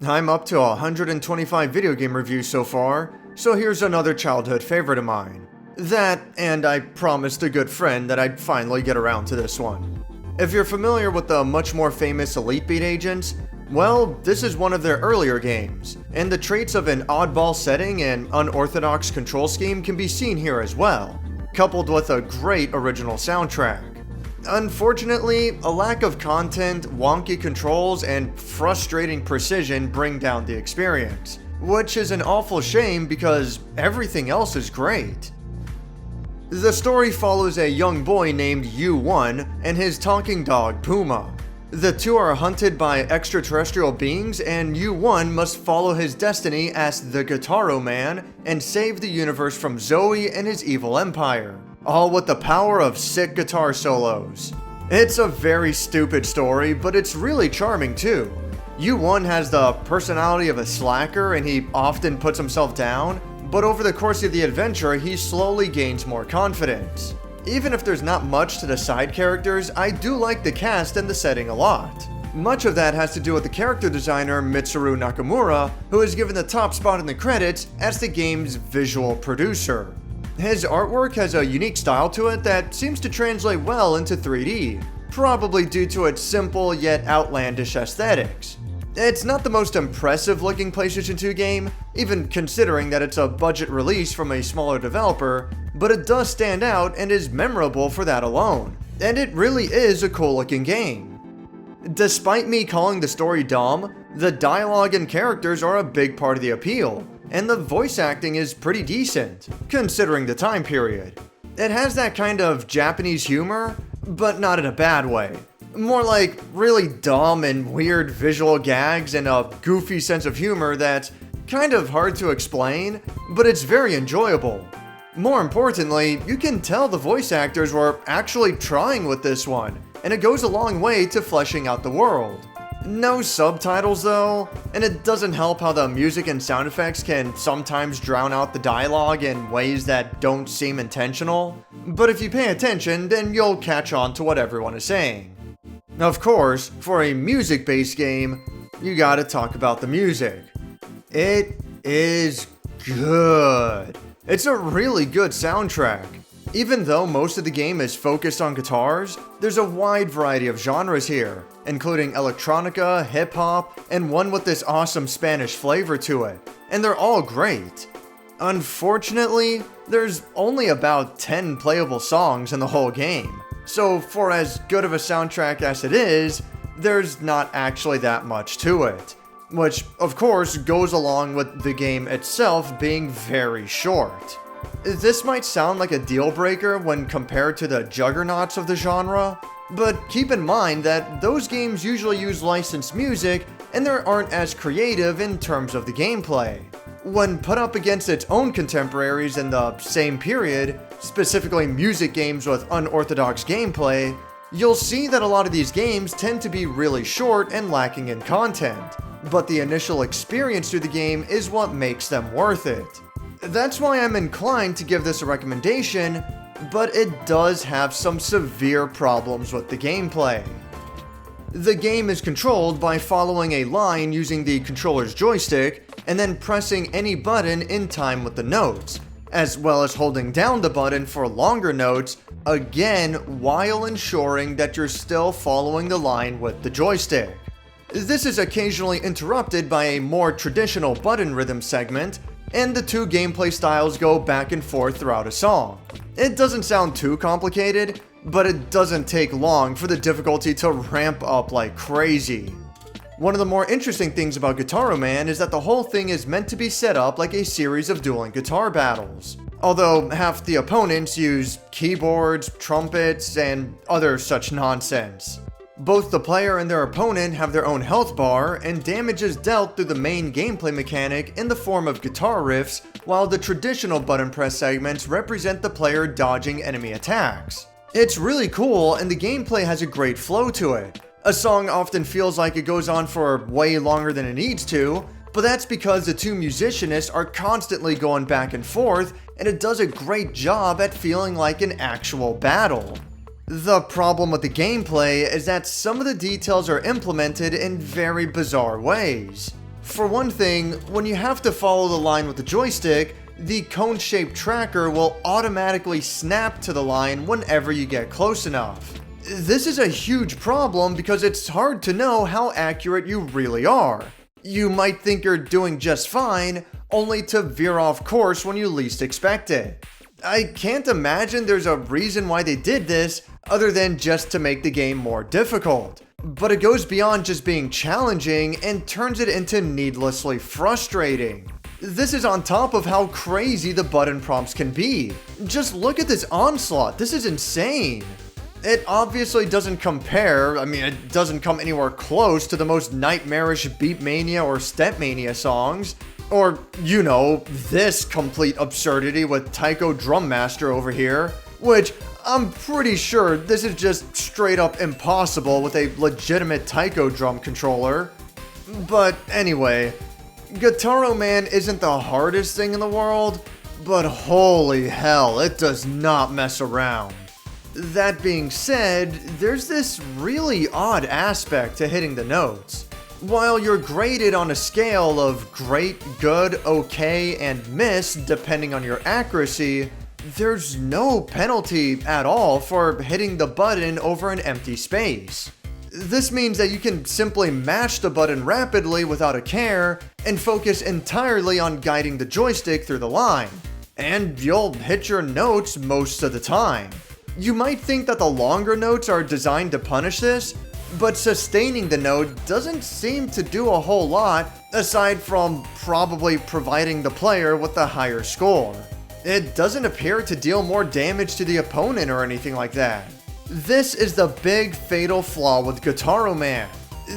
I'm up to 125 video game reviews so far, so here's another childhood favorite of mine. That, and I promised a good friend that I'd finally get around to this one. If you're familiar with the much more famous Elite Beat agents, well, this is one of their earlier games, and the traits of an oddball setting and unorthodox control scheme can be seen here as well, coupled with a great original soundtrack. Unfortunately, a lack of content, wonky controls, and frustrating precision bring down the experience, which is an awful shame because everything else is great. The story follows a young boy named U1 and his talking dog Puma. The two are hunted by extraterrestrial beings, and U1 must follow his destiny as the Gitaroo Man and save the universe from Zoe and his evil empire, all with the power of sick guitar solos. It's a very stupid story, but it's really charming too. U1 has the personality of a slacker and he often puts himself down, but over the course of the adventure he slowly gains more confidence. Even if there's not much to the side characters, I do like the cast and the setting a lot. Much of that has to do with the character designer Mitsuru Nakamura, who is given the top spot in the credits as the game's visual producer. His artwork has a unique style to it that seems to translate well into 3D, probably due to its simple yet outlandish aesthetics. It's not the most impressive looking PlayStation 2 game, even considering that it's a budget release from a smaller developer, but it does stand out and is memorable for that alone, and it really is a cool looking game. Despite me calling the story dumb, the dialogue and characters are a big part of the appeal, and the voice acting is pretty decent, considering the time period. It has that kind of Japanese humor, but not in a bad way. More like really dumb and weird visual gags and a goofy sense of humor that's kind of hard to explain, but it's very enjoyable. More importantly, you can tell the voice actors were actually trying with this one, and it goes a long way to fleshing out the world. No subtitles though, and it doesn't help how the music and sound effects can sometimes drown out the dialogue in ways that don't seem intentional, but if you pay attention, then you'll catch on to what everyone is saying. Of course, for a music-based game, you gotta talk about the music. It is good. It's a really good soundtrack. Even though most of the game is focused on guitars, there's a wide variety of genres here, including electronica, hip-hop, and one with this awesome Spanish flavor to it, and they're all great. Unfortunately, there's only about 10 playable songs in the whole game, so for as good of a soundtrack as it is, there's not actually that much to it, which of course goes along with the game itself being very short. This might sound like a deal breaker when compared to the juggernauts of the genre, but keep in mind that those games usually use licensed music and they aren't as creative in terms of the gameplay. When put up against its own contemporaries in the same period, specifically music games with unorthodox gameplay, you'll see that a lot of these games tend to be really short and lacking in content, but the initial experience through the game is what makes them worth it. That's why I'm inclined to give this a recommendation, but it does have some severe problems with the gameplay. The game is controlled by following a line using the controller's joystick and then pressing any button in time with the notes, as well as holding down the button for longer notes, again while ensuring that you're still following the line with the joystick. This is occasionally interrupted by a more traditional button rhythm segment, and the two gameplay styles go back and forth throughout a song. It doesn't sound too complicated, but it doesn't take long for the difficulty to ramp up like crazy. One of the more interesting things about Gitaroo Man is that the whole thing is meant to be set up like a series of dueling guitar battles, although half the opponents use keyboards, trumpets, and other such nonsense. Both the player and their opponent have their own health bar, and damage is dealt through the main gameplay mechanic in the form of guitar riffs, while the traditional button press segments represent the player dodging enemy attacks. It's really cool, and the gameplay has a great flow to it. A song often feels like it goes on for way longer than it needs to, but that's because the two musicianists are constantly going back and forth, and it does a great job at feeling like an actual battle. The problem with the gameplay is that some of the details are implemented in very bizarre ways. For one thing, when you have to follow the line with the joystick, the cone-shaped tracker will automatically snap to the line whenever you get close enough. This is a huge problem because it's hard to know how accurate you really are. You might think you're doing just fine, only to veer off course when you least expect it. I can't imagine there's a reason why they did this other than just to make the game more difficult. But it goes beyond just being challenging and turns it into needlessly frustrating. This is on top of how crazy the button prompts can be. Just look at this onslaught, this is insane. It obviously doesn't compare, it doesn't come anywhere close to the most nightmarish Beatmania or Stepmania songs, or, this complete absurdity with Taiko Drum Master over here, which I'm pretty sure this is just straight up impossible with a legitimate Taiko drum controller. But anyway, Gitaroo Man isn't the hardest thing in the world, but holy hell, it does not mess around. That being said, there's this really odd aspect to hitting the notes. While you're graded on a scale of great, good, okay, and miss depending on your accuracy, there's no penalty at all for hitting the button over an empty space. This means that you can simply mash the button rapidly without a care and focus entirely on guiding the joystick through the line, and you'll hit your notes most of the time. You might think that the longer notes are designed to punish this, but sustaining the note doesn't seem to do a whole lot aside from probably providing the player with the higher score. It doesn't appear to deal more damage to the opponent or anything like that. This is the big fatal flaw with Gitaroo Man.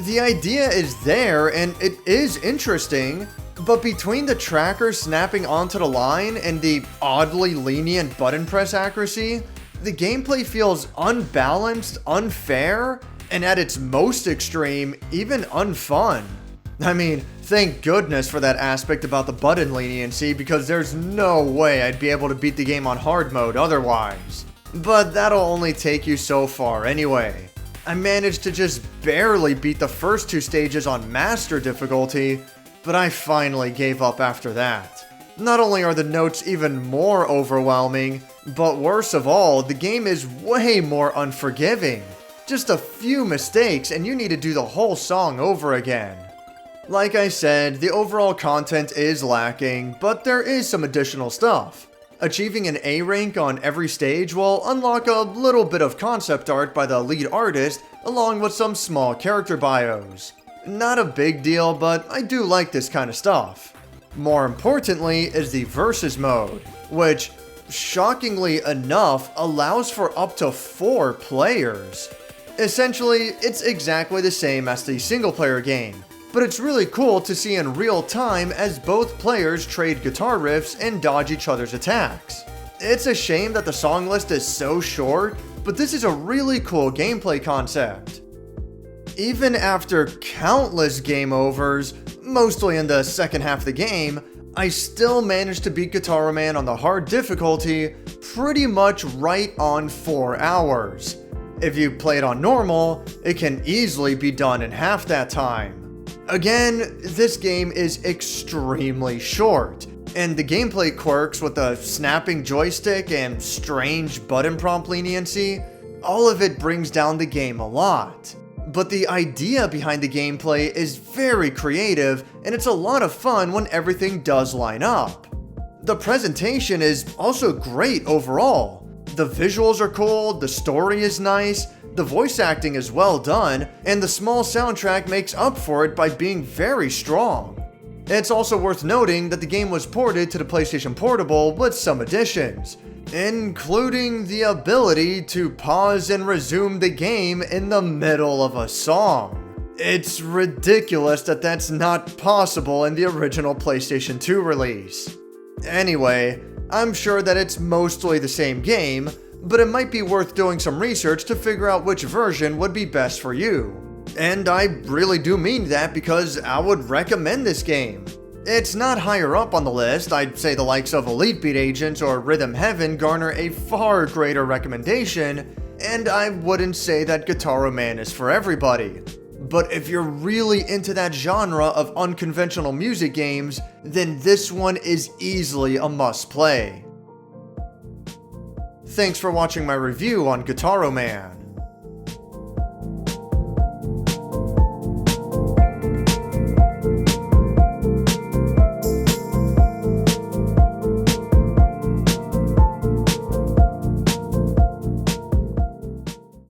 The idea is there and it is interesting, but between the tracker snapping onto the line and the oddly lenient button press accuracy, the gameplay feels unbalanced, unfair, and at its most extreme, even unfun. Thank goodness for that aspect about the button leniency, because there's no way I'd be able to beat the game on hard mode otherwise. But that'll only take you so far anyway. I managed to just barely beat the first two stages on master difficulty, but I finally gave up after that. Not only are the notes even more overwhelming, but worst of all, the game is way more unforgiving. Just a few mistakes and you need to do the whole song over again. Like I said, the overall content is lacking, but there is some additional stuff. Achieving an A rank on every stage will unlock a little bit of concept art by the lead artist, along with some small character bios. Not a big deal, but I do like this kind of stuff. More importantly is the versus mode, which, shockingly enough, allows for up to 4 players. Essentially, it's exactly the same as the single player game, but it's really cool to see in real time as both players trade guitar riffs and dodge each other's attacks. It's a shame that the song list is so short, but this is a really cool gameplay concept. Even after countless game overs, mostly in the second half of the game, I still managed to beat Gitaroo Man on the hard difficulty pretty much right on 4 hours. If you play it on normal, it can easily be done in half that time. Again, this game is extremely short, and the gameplay quirks with the snapping joystick and strange button prompt leniency, all of it brings down the game a lot. But the idea behind the gameplay is very creative, and it's a lot of fun when everything does line up. The presentation is also great overall. The visuals are cool, the story is nice, the voice acting is well done, and the small soundtrack makes up for it by being very strong. It's also worth noting that the game was ported to the PlayStation Portable with some additions, including the ability to pause and resume the game in the middle of a song. It's ridiculous that that's not possible in the original PlayStation 2 release. Anyway, I'm sure that it's mostly the same game, but it might be worth doing some research to figure out which version would be best for you. And I really do mean that, because I would recommend this game. It's not higher up on the list. I'd say the likes of Elite Beat Agent or Rhythm Heaven garner a far greater recommendation, and I wouldn't say that Gitaroo Man is for everybody. But if you're really into that genre of unconventional music games, then this one is easily a must play. Thanks for watching my review on Gitaroo Man.